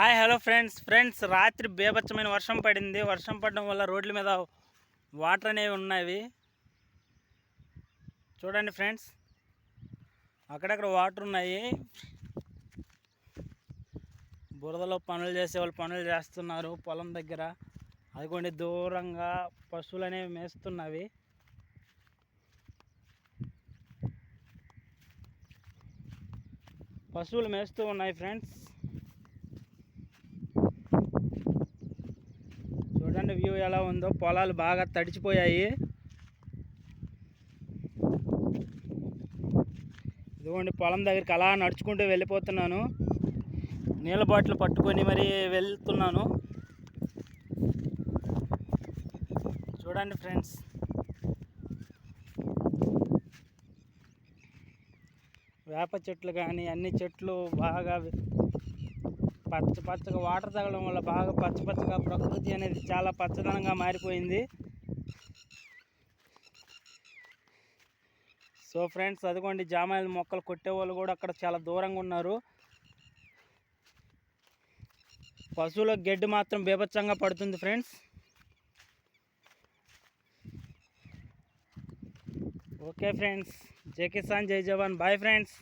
Hi hello friends రాత్రి బీభత్సమైన వర్షం పడింది. వర్షం పడడం వల్ల రోడ్ల మీద వాటర్ అనేవి ఉన్నాయి. చూడండి ఫ్రెండ్స్, అక్కడక్కడ వాటర్ ఉన్నాయి. బురదలో పనులు చేసే వాళ్ళు పనులు చేస్తున్నారు పొలం దగ్గర. అదిగోండి దూరంగా పశువులు అనేవి మేస్తున్నవి. పశువులు మేస్తూ ఉన్నాయి ఫ్రెండ్స్. చూడండి వ్యూ ఎలా ఉందో. పొలాలు బాగా తడిచిపోయాయి. ఇదిగోండి పొలం దగ్గరికి అలా నడుచుకుంటూ వెళ్ళిపోతున్నాను. నీళ్ళ బాటిల్ పట్టుకొని మరీ వెళ్తున్నాను. చూడండి ఫ్రెండ్స్, వేప చెట్లు కానీ అన్ని చెట్లు బాగా పచ్చగా వాటర్ తగలడం వల్ల బాగా పచ్చగా ప్రకృతి అనేది చాలా పచ్చదనంగా మారిపోయింది. సో ఫ్రెండ్స్, అదిగోండి జామాయిల మొక్కలు కొట్టే వాళ్ళు కూడా అక్కడ చాలా దూరంగా ఉన్నారు. పశువులకు గడ్డి మాత్రం బీభత్సంగా పడుతుంది ఫ్రెండ్స్. ఓకే ఫ్రెండ్స్, జై కిసాన్ జై జవాన్. Bye friends.